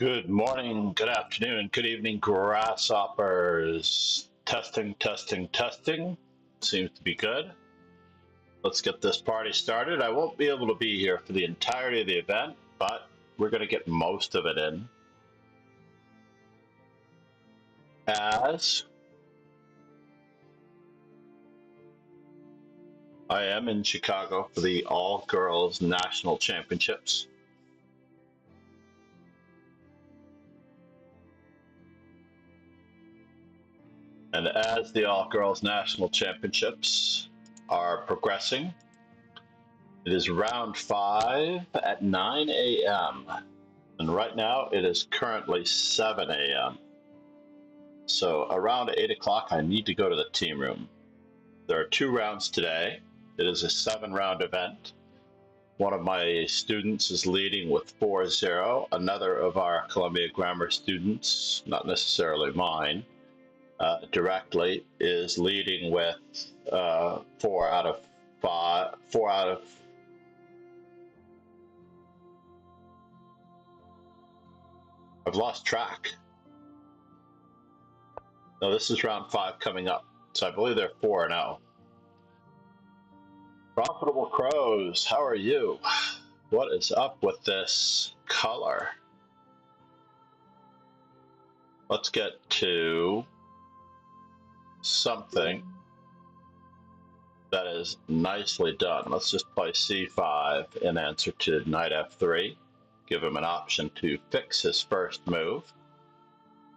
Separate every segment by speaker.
Speaker 1: Good morning, good afternoon, good evening, grasshoppers. Testing, testing, testing. Seems to be good. Let's get this party started. I won't be able to be here for the entirety of the event, but we're going to get most of it in. As I am in Chicago for the All-Girls National Championships. And as the All-Girls National Championships are progressing, it is round 5 at 9 a.m. And right now it is currently 7 a.m. So around 8 o'clock I need to go to the team room. There are 2 rounds today. It is a 7-round event. One of my students is leading with 4-0. Another of our Columbia Grammar students, not necessarily mine, directly, is leading with 4 out of 5. I've lost track. No, this is round 5 coming up. So I believe they're 4-0. Profitable Crows, how are you? What is up with this color? Let's get to something that is nicely done. Let's just play c5 in answer to knight f3. Give him an option to fix his first move.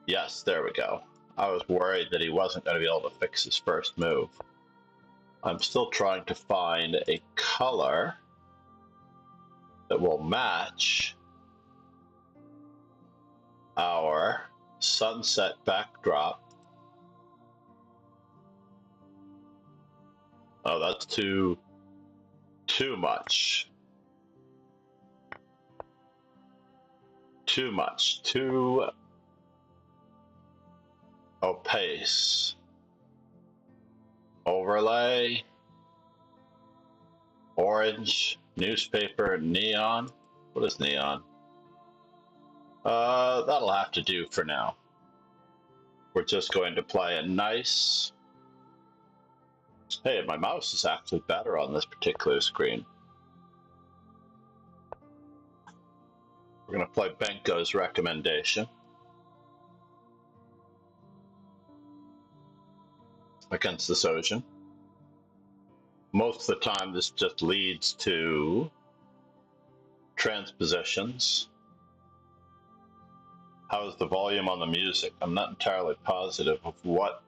Speaker 1: Yes, there we go. I was worried that he wasn't going to be able to fix his first move. I'm still trying to find a color that will match our sunset backdrop. Oh, that's too much. Too much. Too opaque. Overlay. Orange. Newspaper. Neon. What is neon? That'll have to do for now. We're just going to play a nice... Hey, my mouse is actually better on this particular screen. We're going to play Benko's recommendation against the Sojin. Most of the time, this just leads to transpositions. How's the volume on the music? I'm not entirely positive of what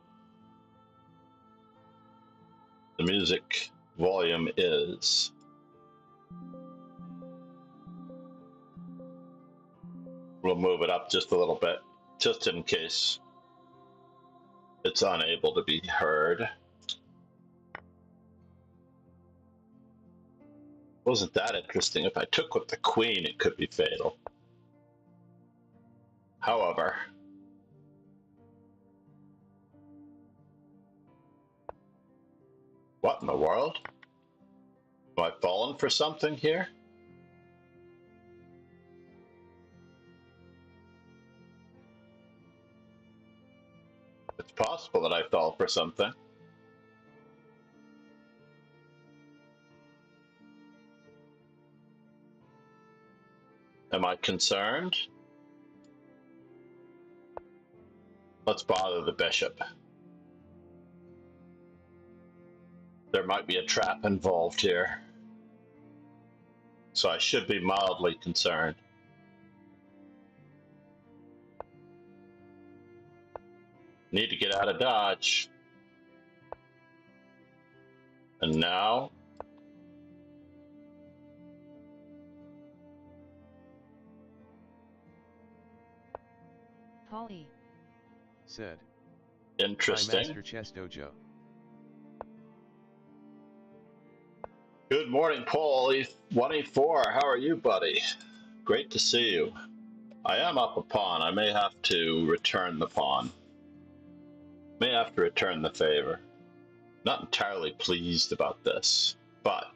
Speaker 1: the music volume is. We'll move it up just a little bit, just in case it's unable to be heard. Wasn't that interesting? If I took with the queen, it could be fatal. However, what in the world? Have I fallen for something here? It's possible that I fell for something. Am I concerned? Let's bother the bishop. There might be a trap involved here. So I should be mildly concerned. Need to get out of dodge. And now...
Speaker 2: Holly
Speaker 3: said.
Speaker 1: Interesting.
Speaker 3: Master Chess Dojo.
Speaker 1: Good morning, Paul. 184. How are you, buddy? Great to see you. I am up a pawn. I may have to return the pawn. May have to return the favor. Not entirely pleased about this, but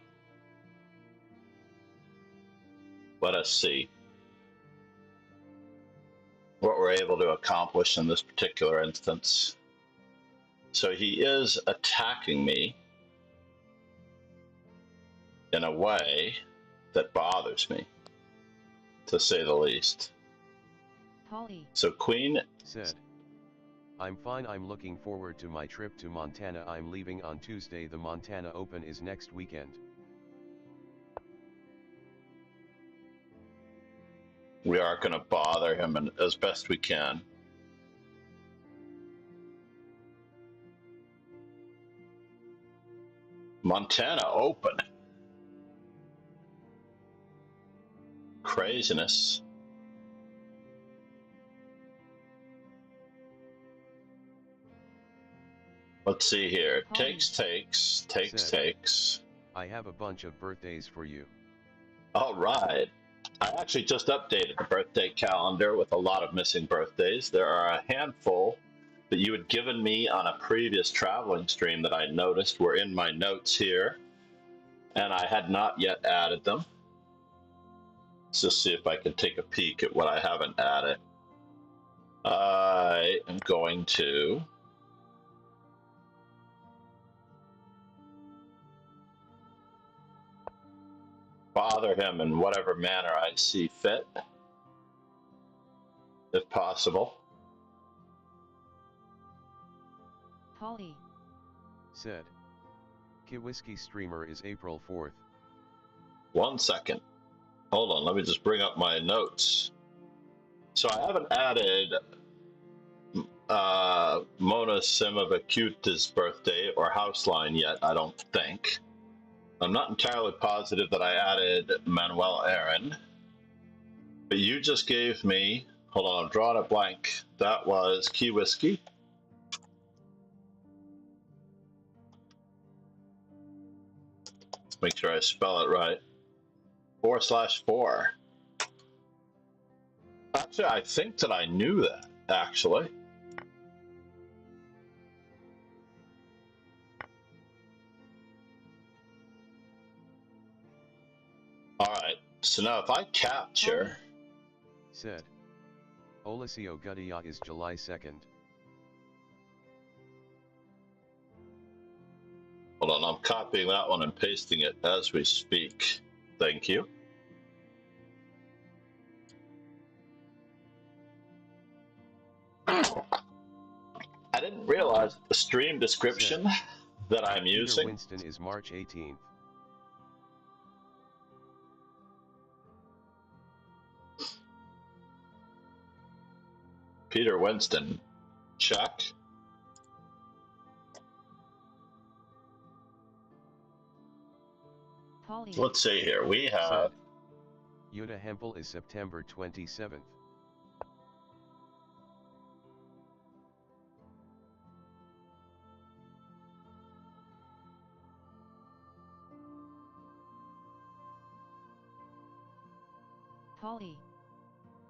Speaker 1: let us see. were able to accomplish in this particular instance. So he is attacking me in a way that bothers me, to say the least.
Speaker 2: Polly.
Speaker 1: So Queen
Speaker 3: said, I'm fine, I'm looking forward to my trip to Montana. I'm leaving on Tuesday. The Montana Open is next weekend.
Speaker 1: We are going to bother him as best we can. Montana Open. Craziness. Let's see here. Takes.
Speaker 3: I have a bunch of birthdays for you.
Speaker 1: All right. I actually just updated the birthday calendar with a lot of missing birthdays. There are a handful that you had given me on a previous traveling stream that I noticed were in my notes here, and I had not yet added them. Let's just see if I can take a peek at what I haven't added. I am going to bother him in whatever manner I see fit, if possible.
Speaker 2: Polly.
Speaker 3: Said, Kiwiski streamer is April 4th.
Speaker 1: 1 second. Hold on, let me just bring up my notes. So I haven't added Mona Simavacuta's birthday or Houseline yet, I don't think. I'm not entirely positive that I added Manuel Aaron. But you just gave me, hold on, I'm drawing a blank. That was Kiwiski. Make sure I spell it right. 4/4. Actually, I think that I knew that, actually. Alright, so now if I capture...
Speaker 3: Said, Olisio Guddia is July 2nd.
Speaker 1: Hold on, I'm copying that one and pasting it as we speak. Thank you. I didn't realize the stream description that I'm
Speaker 3: Peter
Speaker 1: using.
Speaker 3: Winston is March 18th.
Speaker 1: Peter Winston, check.
Speaker 2: Polly.
Speaker 1: Let's see here. We have
Speaker 3: Yuta Hempel is September 27th.
Speaker 2: Polly.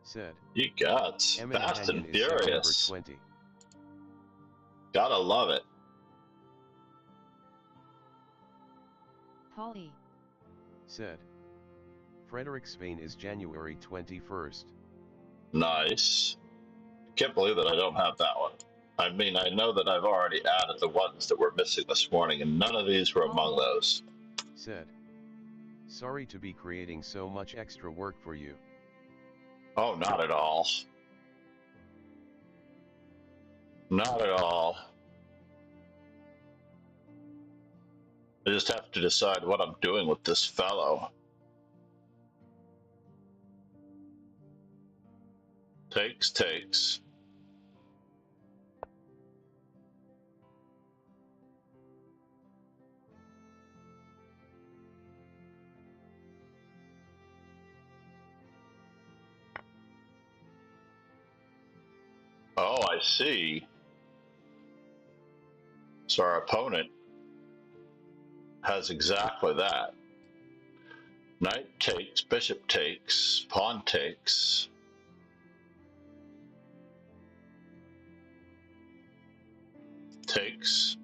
Speaker 3: Said,
Speaker 1: you got Fast and Furious.
Speaker 3: 20.
Speaker 1: Gotta love it.
Speaker 2: Polly.
Speaker 3: Said, Frederick Spain is January 21st.
Speaker 1: Nice. Can't believe that I don't have that one. I mean, I know that I've already added the ones that were missing this morning, and none of these were among those.
Speaker 3: Said, sorry to be creating so much extra work for you.
Speaker 1: Oh, not at all. Not at all. I just have to decide what I'm doing with this fellow. Takes. Oh, I see. So our opponent has exactly that. Knight takes, bishop takes, pawn takes. Takes.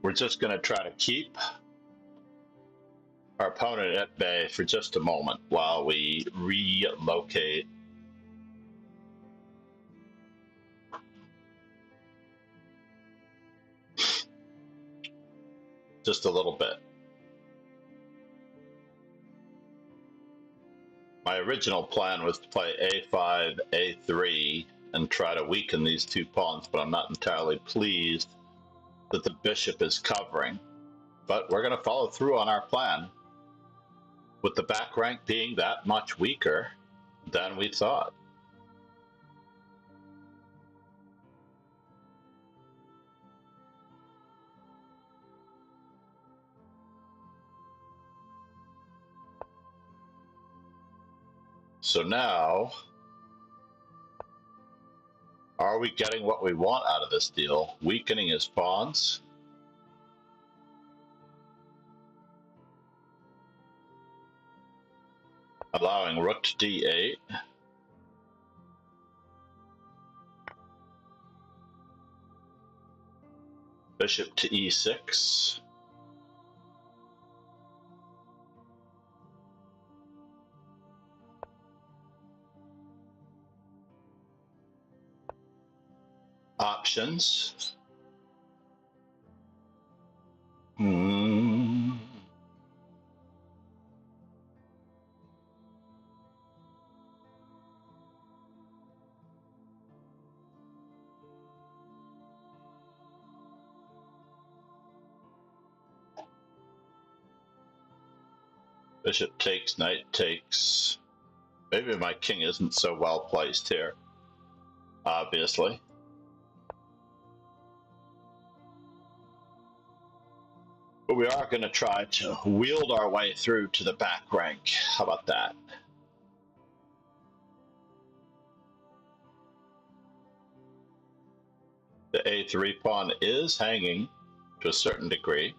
Speaker 1: we're just going to try to keep our opponent at bay for just a moment while we relocate. Just a little bit. My original plan was to play a5, a3, and try to weaken these two pawns, but I'm not entirely pleased that the bishop is covering. But we're going to follow through on our plan, with the back rank being that much weaker than we thought. So now, are we getting what we want out of this deal? Weakening his pawns? Allowing rook to d8. Bishop to e6. Options. Bishop takes, knight takes. Maybe my king isn't so well placed here, obviously. But we are going to try to wield our way through to the back rank. How about that? The a3 pawn is hanging to a certain degree.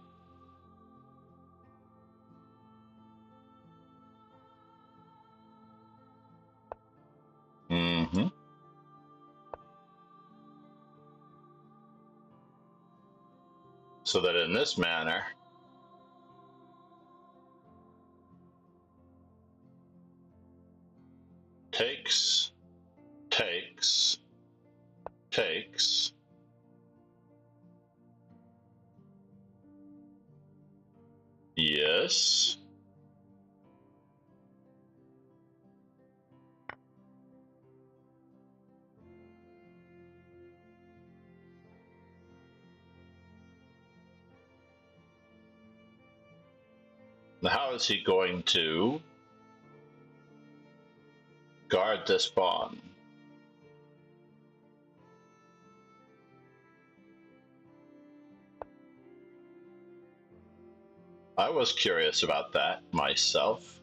Speaker 1: So that in this manner, takes, takes, takes. Yes. Now, how is he going to guard this pawn? I was curious about that myself.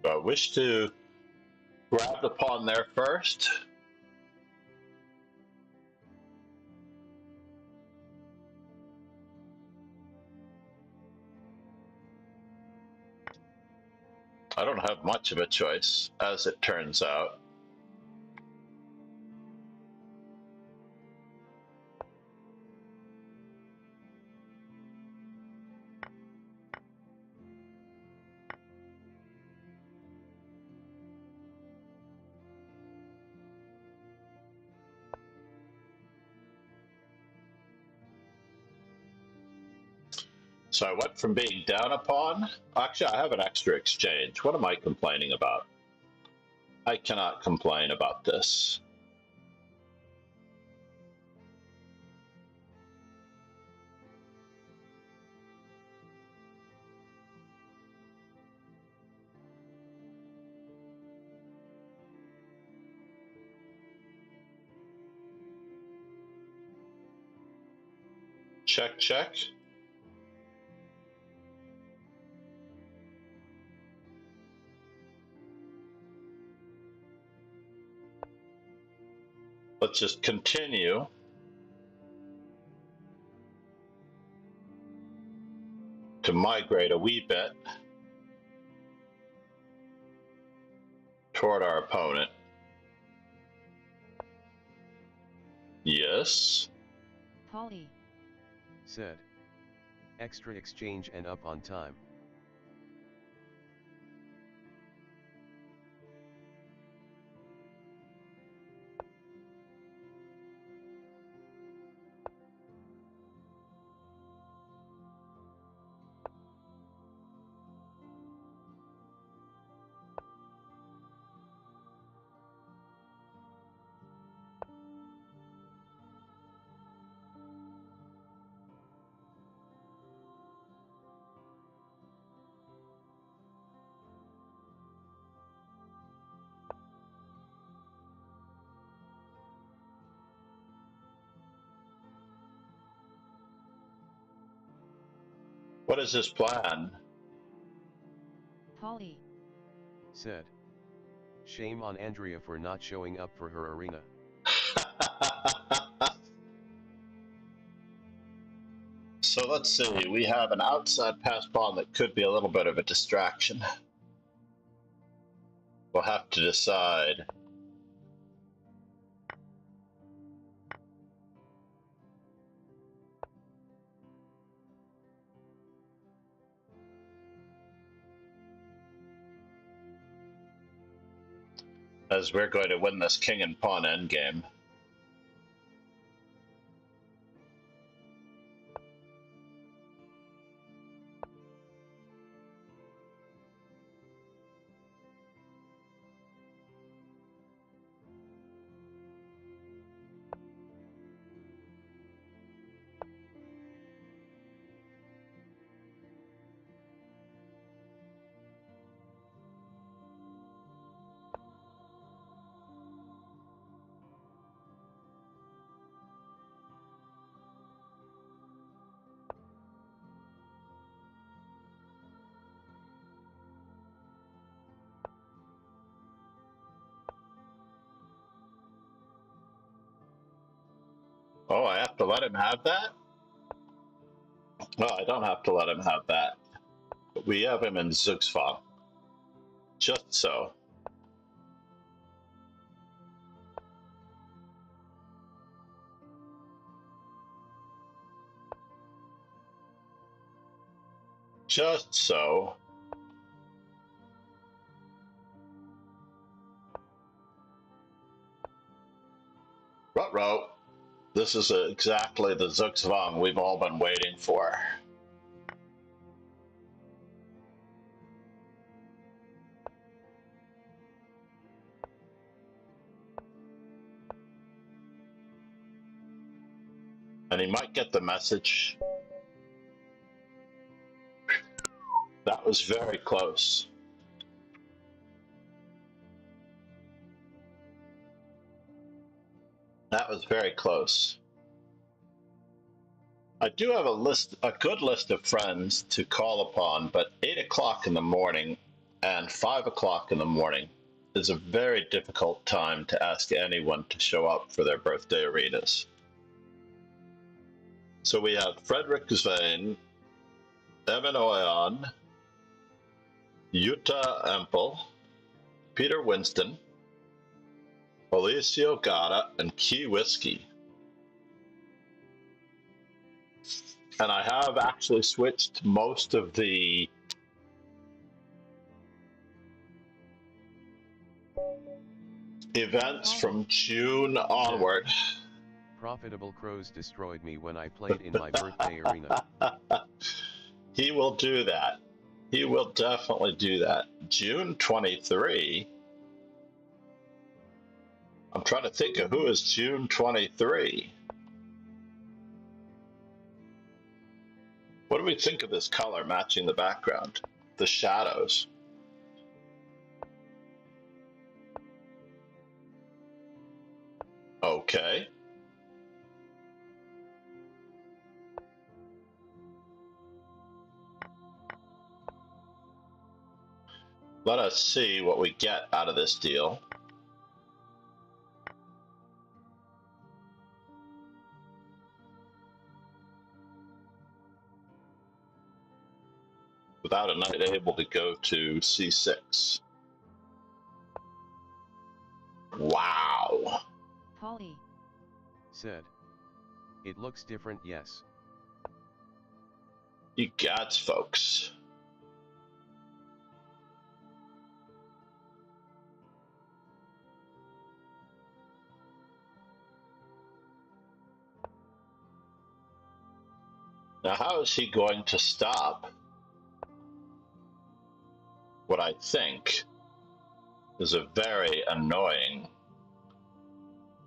Speaker 1: Do I wish to grab the pawn there first? I don't have much of a choice, as it turns out. So I went from being down a pawn. Actually, I have an extra exchange. What am I complaining about? I cannot complain about this. Check, check. Let's just continue. To migrate a wee bit. toward our opponent. Yes.
Speaker 2: Polly.
Speaker 3: Said. Extra exchange and up on time.
Speaker 1: What is his plan?
Speaker 2: Polly.
Speaker 3: Said. Shame on Andrea for not showing up for her arena.
Speaker 1: So let's see, we have an outside pass pawn that could be a little bit of a distraction. We'll have to decide. As we're going to win this king and pawn endgame. Oh, I have to let him have that? No, I don't have to let him have that. We have him in Zugzwang. Just so. Just so. Ruh-roh. This is exactly the Zugzwang we've all been waiting for. And he might get the message. That was very close. That was very close. I do have a good list of friends to call upon, but 8 o'clock in the morning and 5 o'clock in the morning is a very difficult time to ask anyone to show up for their birthday arenas. So we have Frederick Zane, Evan Oyan, Jutta Empel, Peter Winston, Alicia Gata, and Key Whiskey. And I have actually switched most of the events from June onward.
Speaker 3: Profitable crows destroyed me when I played in my birthday arena.
Speaker 1: He will do that. He will definitely do that. June 23. I'm trying to think of who is June 23. What do we think of this color matching the background? The shadows. Okay. Let us see what we get out of this deal. Without a knight able to go to c6. Wow.
Speaker 2: Polly.
Speaker 3: Said. It looks different, yes.
Speaker 1: You gods, folks. Now, how is he going to stop what I think is a very annoying...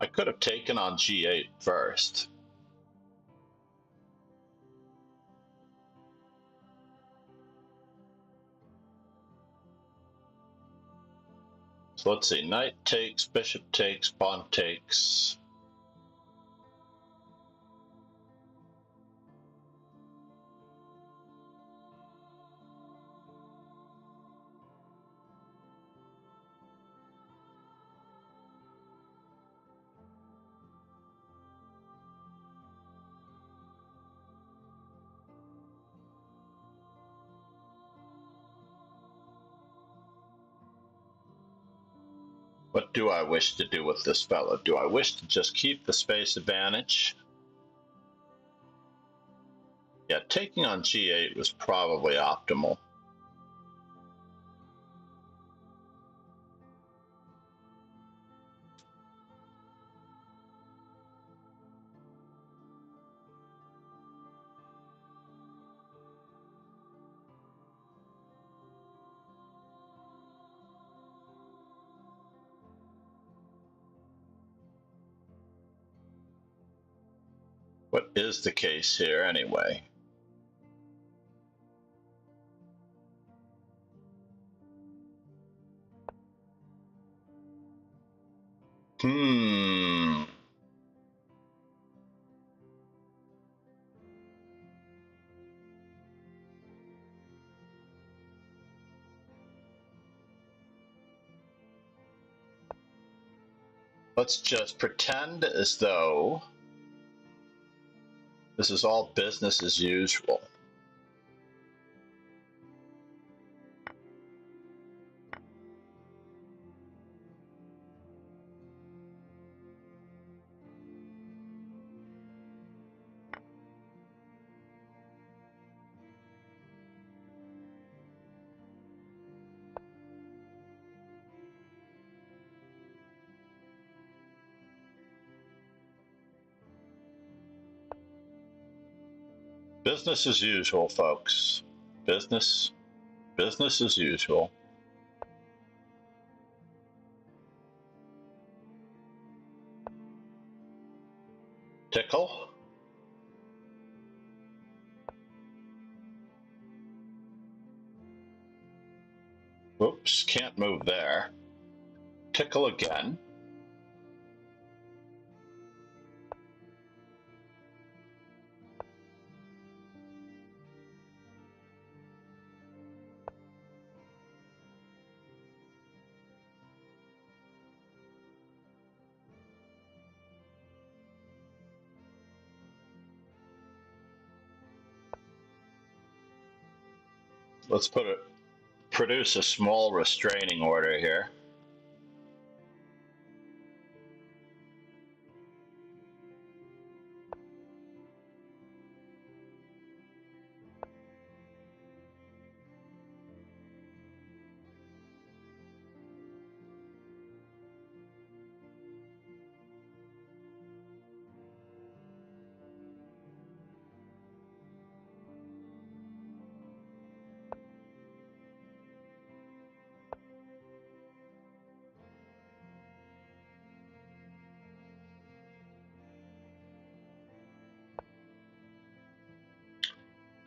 Speaker 1: I could have taken on g8 first. So let's see, knight takes, bishop takes, pawn takes. What do I wish to do with this fellow? Do I wish to just keep the space advantage? Yeah, taking on g8 was probably optimal. What is the case here anyway? Let's just pretend as though this is all business as usual. Business as usual, folks. Business as usual. Tickle. Oops, can't move there. Tickle again. Let's produce a small restraining order here.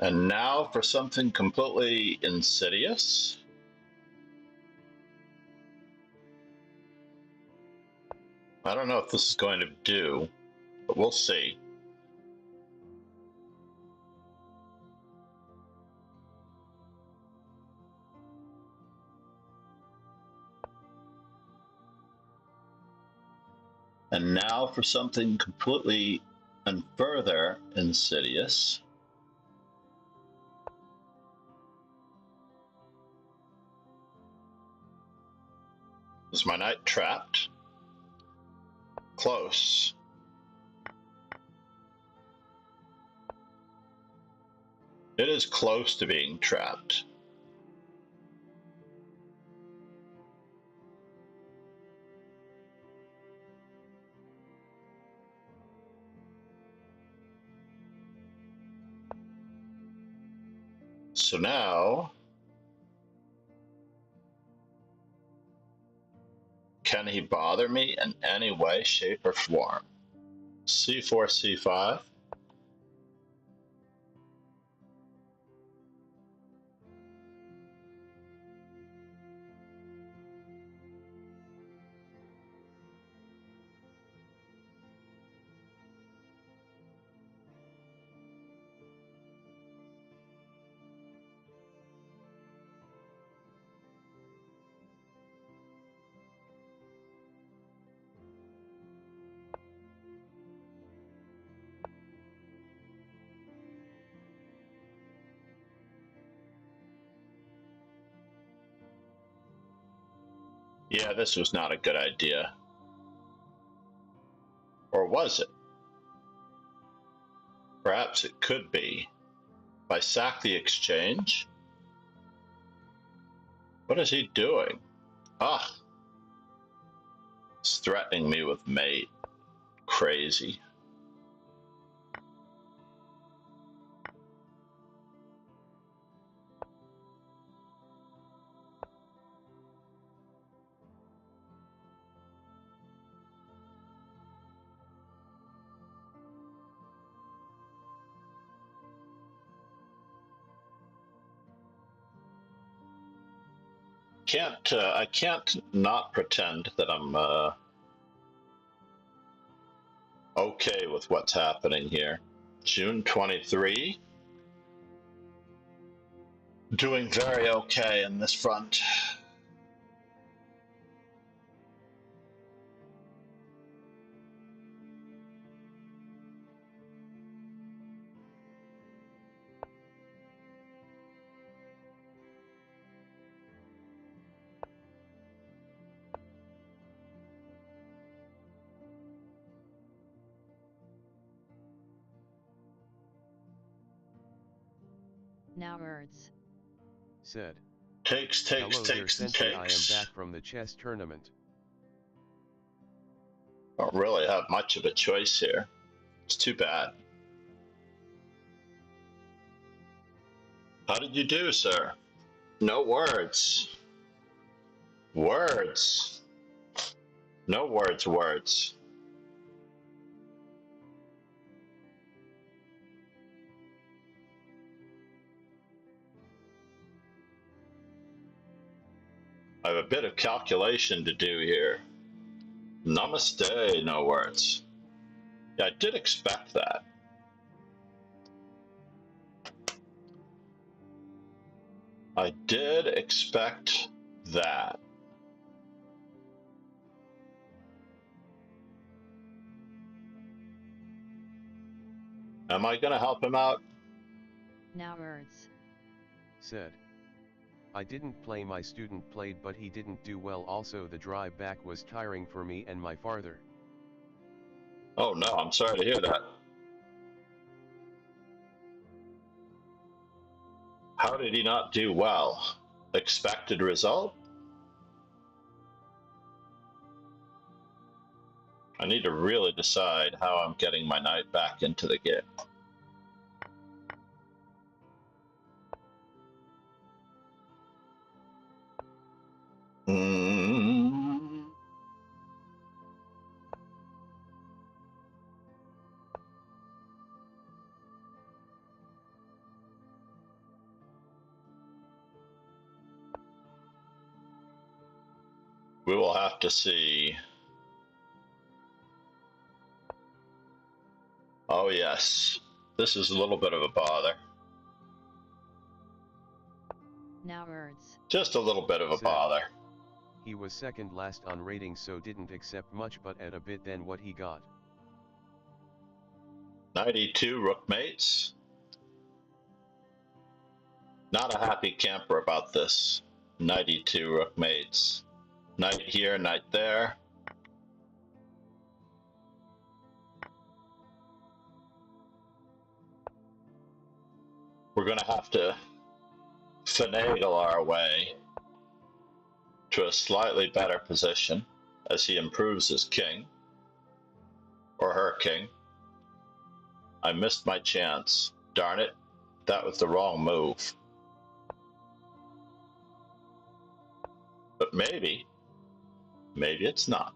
Speaker 1: And now for something completely insidious. I don't know if this is going to do, but we'll see. And now for something completely and further insidious. Is my knight trapped? close. It is close to being trapped. So now, can he bother me in any way, shape, or form? C4, C5. Yeah, this was not a good idea. Or was it? Perhaps it could be. If I sack the exchange? What is he doing? Ah! He's threatening me with mate. Crazy. I can't not pretend that I'm okay with what's happening here. June 23. Doing very okay in this front.
Speaker 2: Now words.
Speaker 3: Said.
Speaker 1: Takes,
Speaker 3: Hello there,
Speaker 1: takes,
Speaker 3: Sensei. I am
Speaker 1: takes.
Speaker 3: back from the chess tournament.
Speaker 1: Don't really have much of a choice here. It's too bad. How did you do, sir? No words. Words. No words, words. I have a bit of calculation to do here. Namaste, no words. Yeah, I did expect that. I did expect that. Am I gonna help him out?
Speaker 2: Now words.
Speaker 3: Said. I didn't play, my student played, but he didn't do well. Also the drive back was tiring for me and my father.
Speaker 1: Oh no, I'm sorry to hear that. How did he not do well? Expected result? I need to really decide how I'm getting my knight back into the game. We will have to see. Oh yes, this is a little bit of a bother.
Speaker 2: Now words.
Speaker 1: Just a little bit of a
Speaker 3: Said.
Speaker 1: bother.
Speaker 3: He was second last on rating, so didn't accept much, but at a bit than what he got.
Speaker 1: 92 rook mates. Not a happy camper about this. 92 rook mates. Knight here, knight there. We're going to have to finagle our way to a slightly better position as he improves his king, or her king. I missed my chance. Darn it, that was the wrong move. But maybe it's not.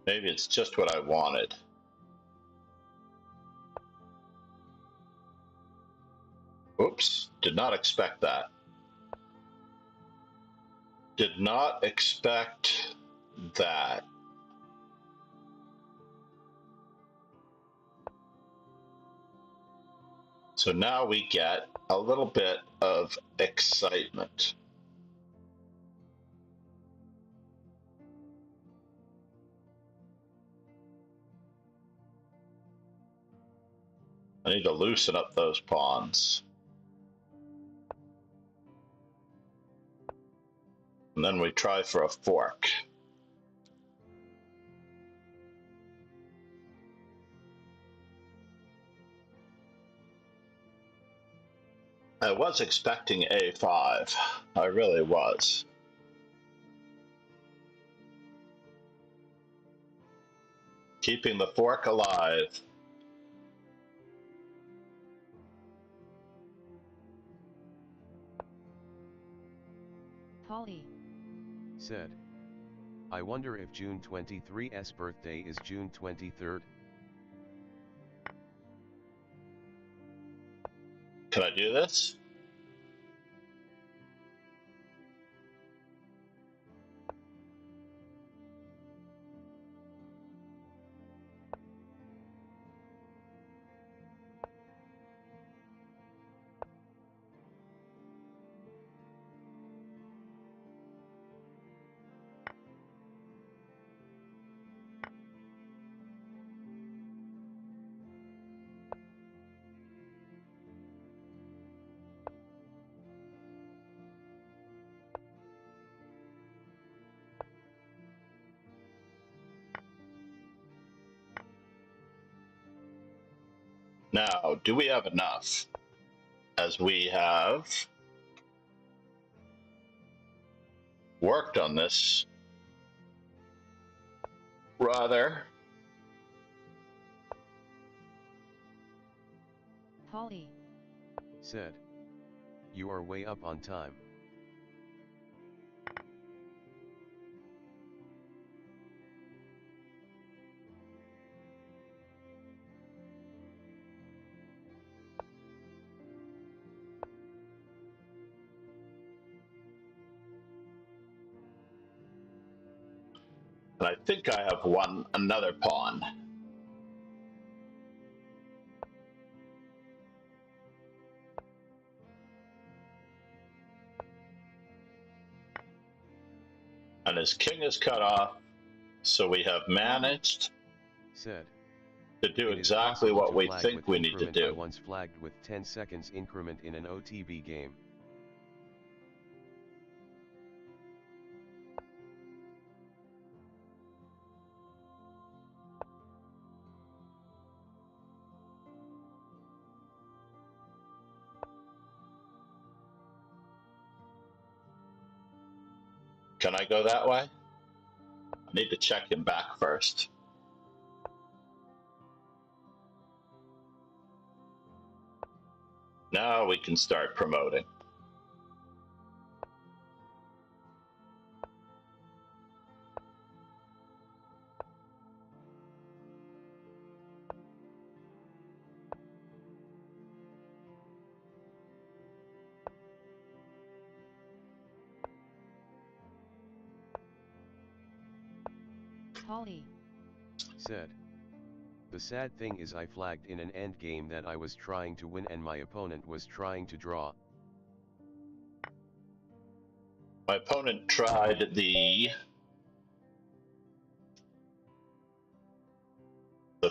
Speaker 1: Maybe it's just what I wanted. Oops, did not expect that. Did not expect that. So now we get a little bit of excitement. I need to loosen up those pawns. And then we try for a fork. I was expecting A5. I really was. Keeping the fork alive.
Speaker 2: Polly.
Speaker 3: Said. I wonder if June 23's birthday is June 23rd.
Speaker 1: Can I do this? Now, do we have enough? As we have worked on this rather.
Speaker 2: Polly.
Speaker 3: Said. You are way up on time.
Speaker 1: And I think I have won another pawn. And his king is cut off, so we have managed
Speaker 3: Said.
Speaker 1: to do
Speaker 3: It is
Speaker 1: exactly
Speaker 3: possible
Speaker 1: what
Speaker 3: to
Speaker 1: we
Speaker 3: flag
Speaker 1: think
Speaker 3: with
Speaker 1: we need to
Speaker 3: increment. I
Speaker 1: do.
Speaker 3: once flagged with 10 seconds increment in an OTB game.
Speaker 1: Can I go that way? I need to check him back first. Now we can start promoting.
Speaker 2: Polly.
Speaker 3: Said. The sad thing is I flagged in an endgame that I was trying to win and my opponent was trying to draw.
Speaker 1: My opponent tried the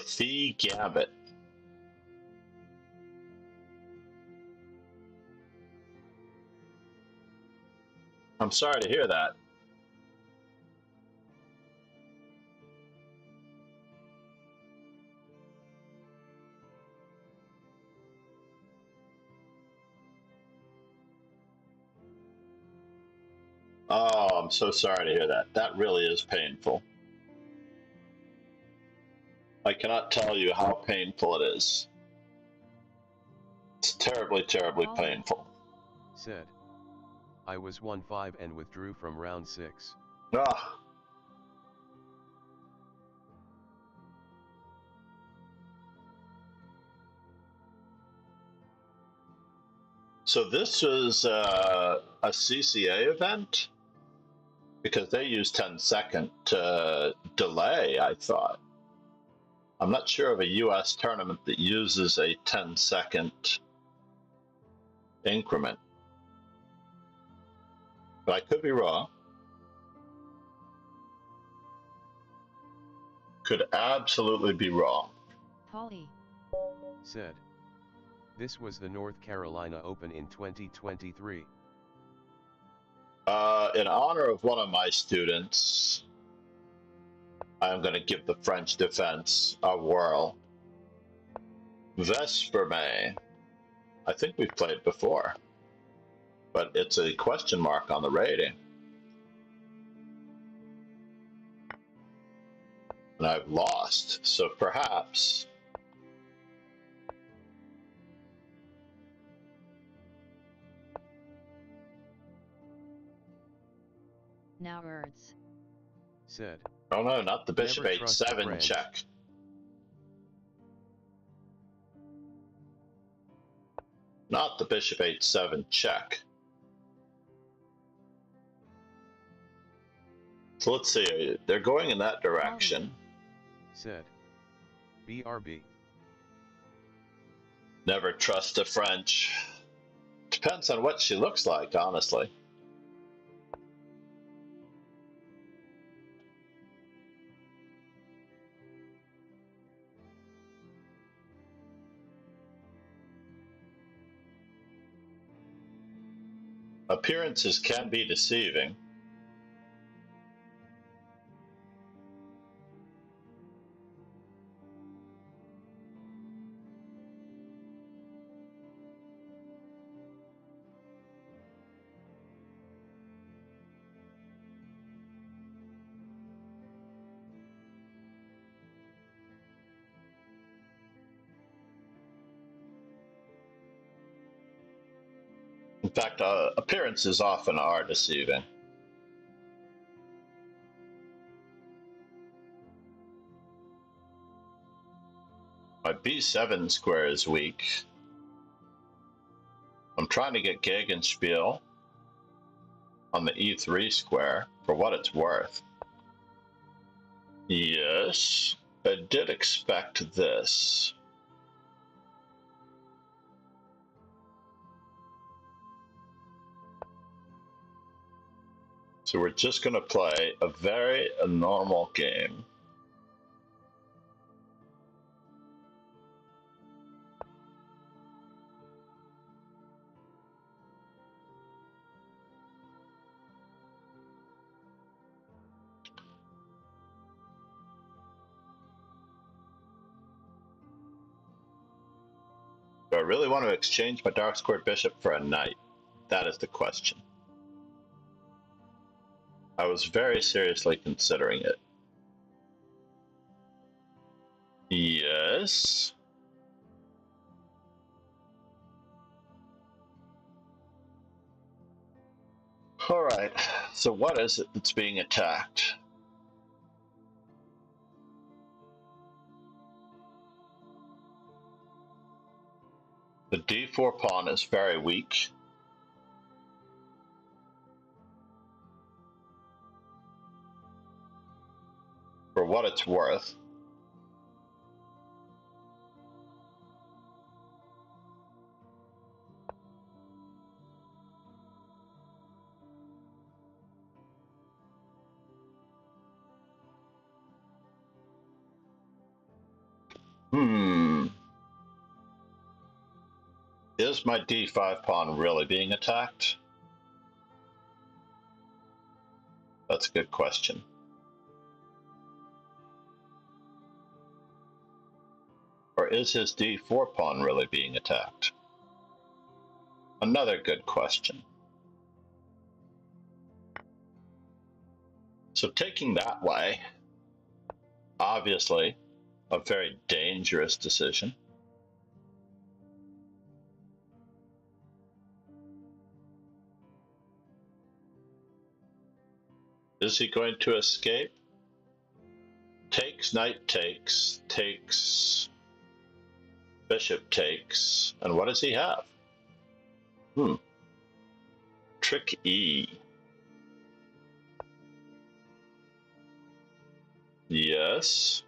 Speaker 1: fee gambit. I'm sorry to hear that. Oh, I'm so sorry to hear that. That really is painful. I cannot tell you how painful it is. It's terribly, terribly
Speaker 2: Holly.
Speaker 1: painful.
Speaker 3: Said. I was 1-5 and withdrew from round 6.
Speaker 1: Ah. So this was a CCA event? Because they use 10-second delay, I thought. I'm not sure of a US tournament that uses a 10-second increment. But I could be wrong. Could absolutely be wrong.
Speaker 2: Holly.
Speaker 3: Said. This was the North Carolina Open in 2023.
Speaker 1: In honor of one of my students, I'm going to give the French defense a whirl. Vesperme. I think we've played before, but it's a question mark on the rating. And I've lost, so perhaps.
Speaker 2: Now words.
Speaker 3: Said.
Speaker 1: Oh no, not the bishop
Speaker 3: Never trust the
Speaker 1: h7
Speaker 3: French.
Speaker 1: check. Not the bishop h7 check. So let's see, they're going in that direction.
Speaker 3: Said. BRB.
Speaker 1: Never trust a French. Depends on what she looks like, honestly. Appearances can be deceiving. In fact, appearances often are deceiving. My b7 square is weak. I'm trying to get Gegenspiel on the e3 square, for what it's worth. Yes, I did expect this. So we're just going to play a very normal game. Do I really want to exchange my dark squared bishop for a knight? That is the question. I was very seriously considering it. Yes. All right, so what is it that's being attacked? The d4 pawn is very weak. For what it's worth. Is my d5 pawn really being attacked? That's a good question. Or is his d4 pawn really being attacked? Another good question. So taking that way, obviously, a very dangerous decision. Is he going to escape? Takes, knight takes, takes, bishop takes, and what does he have? Trick E. Yes.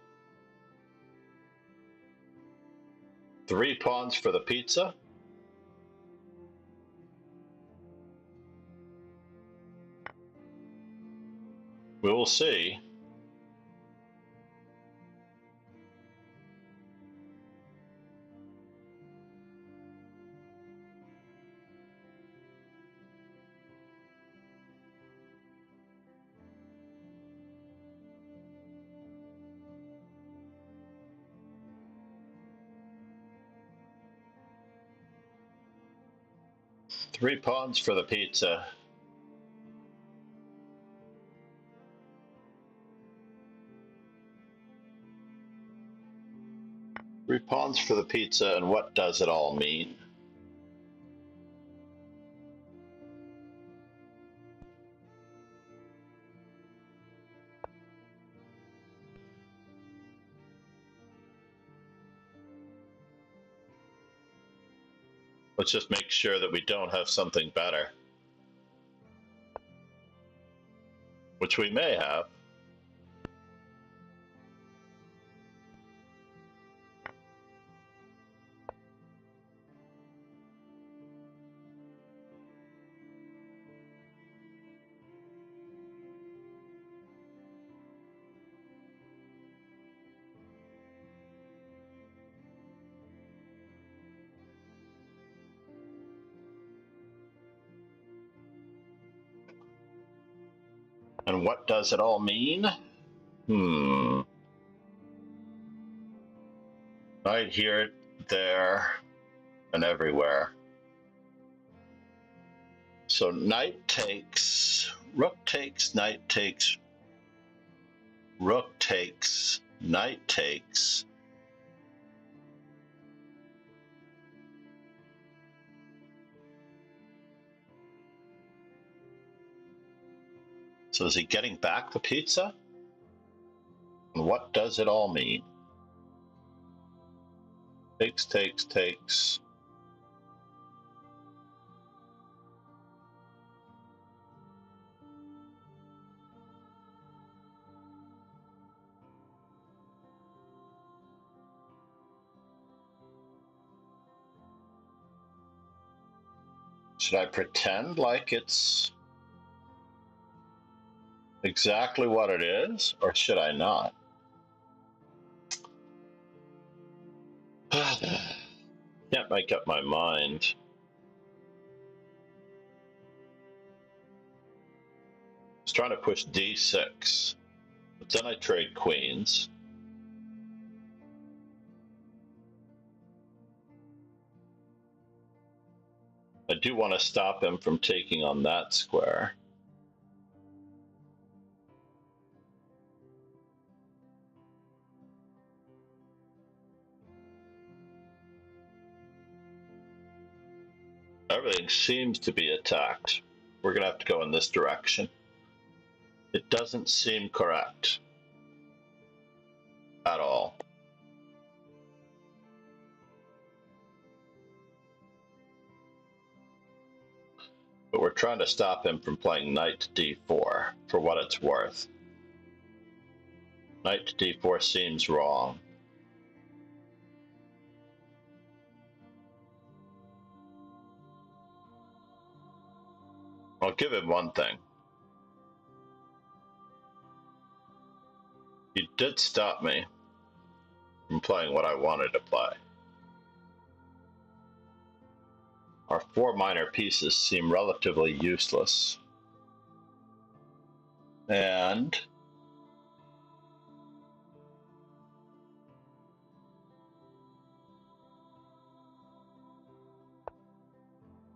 Speaker 1: 3 pawns for the pizza. We will see. Three pawns for the pizza. Three pawns for the pizza, and what does it all mean? Let's just make sure that we don't have something better. Which we may have. And what does it all mean? Right here, there, and everywhere. So knight takes, rook takes, knight takes, rook takes, knight takes. So is he getting back the pizza? And what does it all mean? Takes, takes, takes. Should I pretend like it's exactly what it is, or should I not? Can't make up my mind. I was trying to push d6, but then I trade queens. I do want to stop him from taking on that square. Everything seems to be attacked. We're going to have to go in this direction. It doesn't seem correct at all. But we're trying to stop him from playing knight to d4 for what it's worth. Knight to d4 seems wrong. I'll give him one thing. He did stop me from playing what I wanted to play. Our 4 minor pieces seem relatively useless. And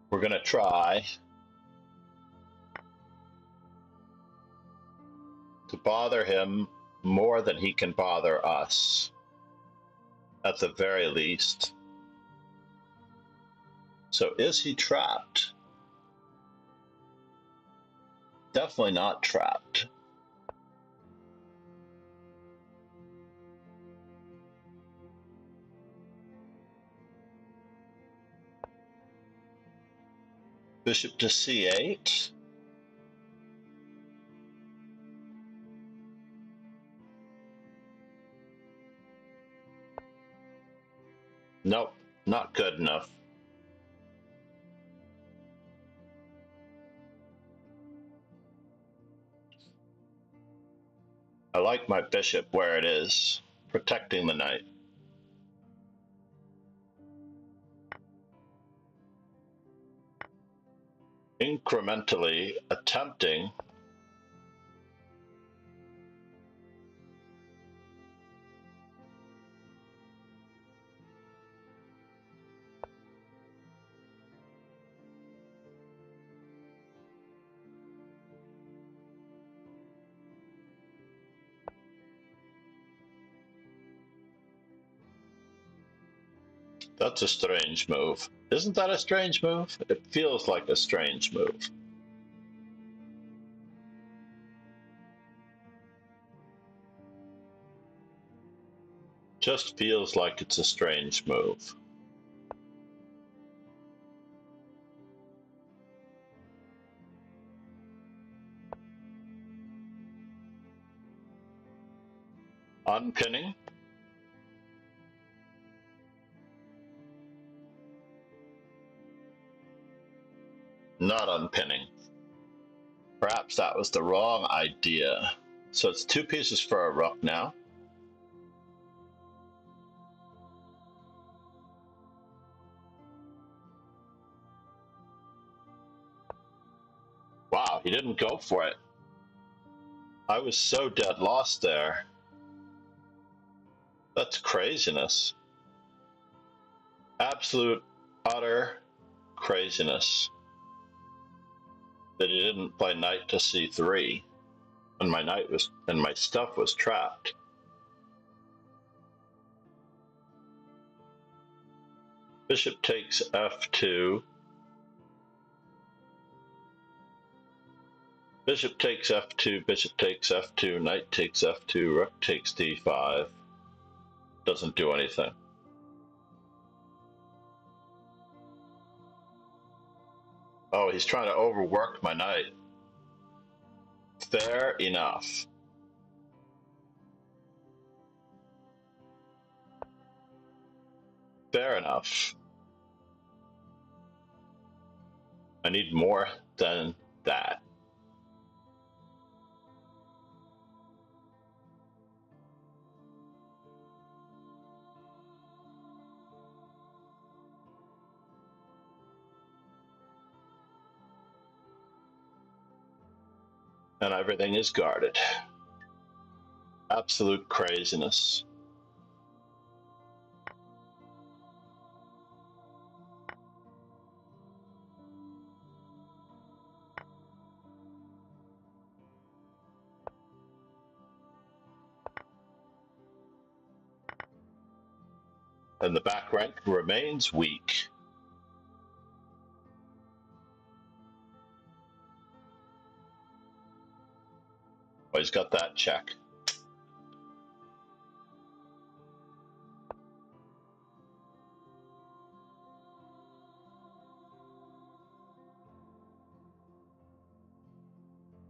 Speaker 1: we're going to try bother him more than he can bother us. At the very least. So is he trapped? Definitely not trapped. Bishop to c8. Nope, not good enough. I like my bishop where it is, protecting the knight. Incrementally attempting That's a strange move. Isn't that a strange move? It feels like a strange move. Just feels like it's a strange move. Unpinning. Not unpinning. Perhaps that was the wrong idea. So it's 2 pieces for a rook now. Wow, he didn't go for it. I was so dead lost there. That's craziness. Absolute, utter craziness. That he didn't play knight to c3, and my stuff was trapped. Bishop takes f2. Bishop takes f2, bishop takes f2, knight takes f2, rook takes d5. Doesn't do anything. Oh, he's trying to overwork my knight. Fair enough. Fair enough. I need more than that. And everything is guarded. Absolute craziness. And the back rank remains weak. Oh, he's got that check.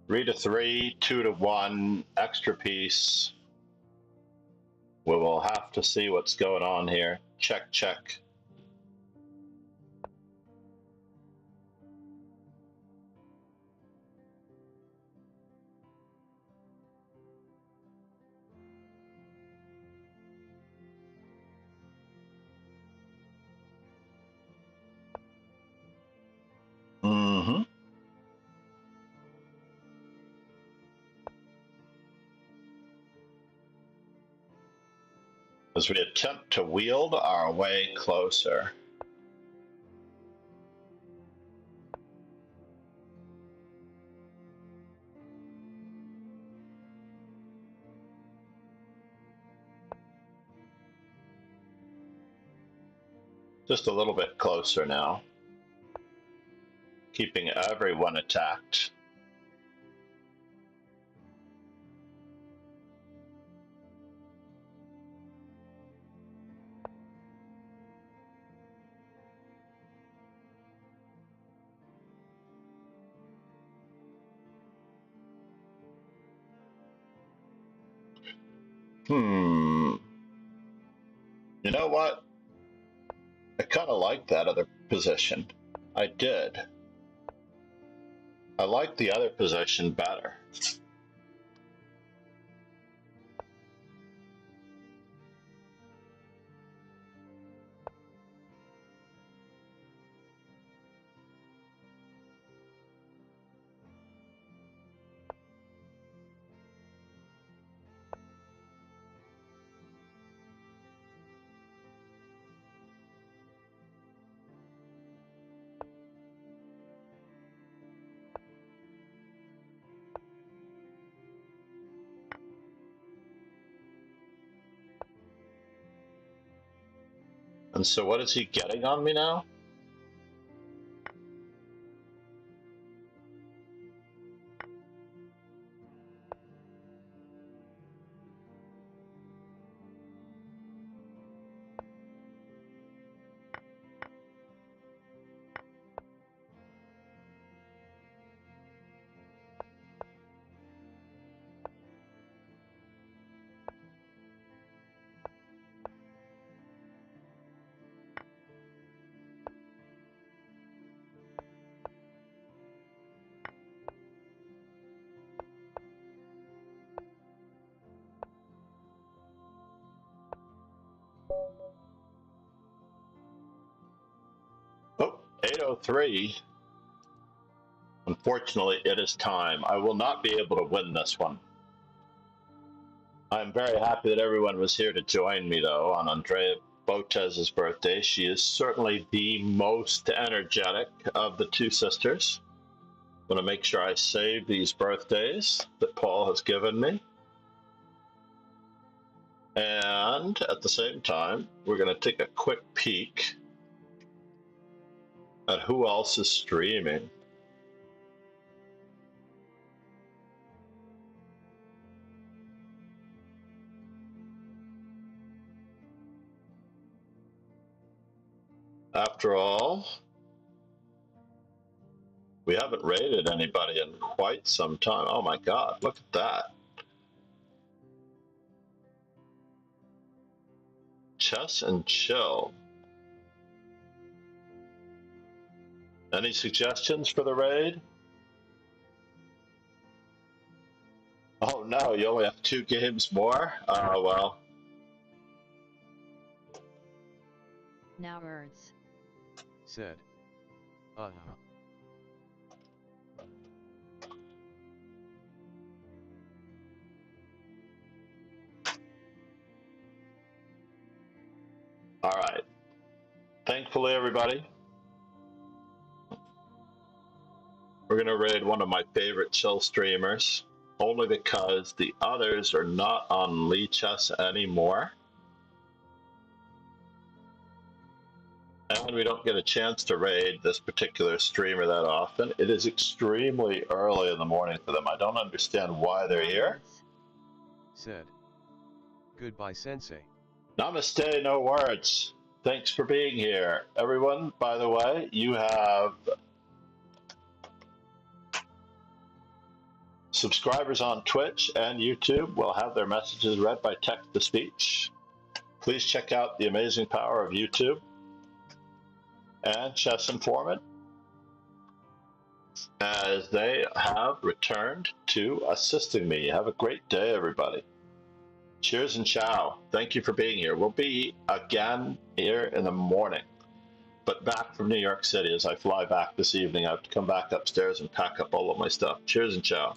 Speaker 1: Three to three, 2 to 1, extra piece. We will have to see what's going on here. Check, check. Mm-hmm. As we attempt to wield our way closer. Just a little bit closer now. Keeping everyone attacked. You know what? I kind of like that other position. I did. I like the other position better. And so what is he getting on me now? Oh, 803. Unfortunately, it is time. I will not be able to win this one. I'm very happy that everyone was here to join me, though, on Andrea Botez's birthday. She is certainly the most energetic of the two sisters. I'm going to make sure I save these birthdays that Paul has given me. And at the same time, we're going to take a quick peek at who else is streaming. After all, we haven't raided anybody in quite some time. Oh my god, look at that. Chess and chill. Any suggestions for the raid? Oh no, you only have 2 games more? Oh well.
Speaker 2: Now words.
Speaker 3: Said.
Speaker 1: All right. Thankfully, everybody, we're going to raid one of my favorite chill streamers, only because the others are not on Lichess anymore. And we don't get a chance to raid this particular streamer that often. It is extremely early in the morning for them. I don't understand why they're here.
Speaker 3: Said. Goodbye, Sensei.
Speaker 1: Namaste, no words. Thanks for being here. Everyone, by the way, you have subscribers on Twitch and YouTube will have their messages read by text-to-speech. Please check out the amazing power of YouTube and Chess Informant as they have returned to assisting me. Have a great day, everybody. Cheers and ciao. Thank you for being here. We'll be again here in the morning, but back from New York City as I fly back this evening. I have to come back upstairs and pack up all of my stuff. Cheers and ciao.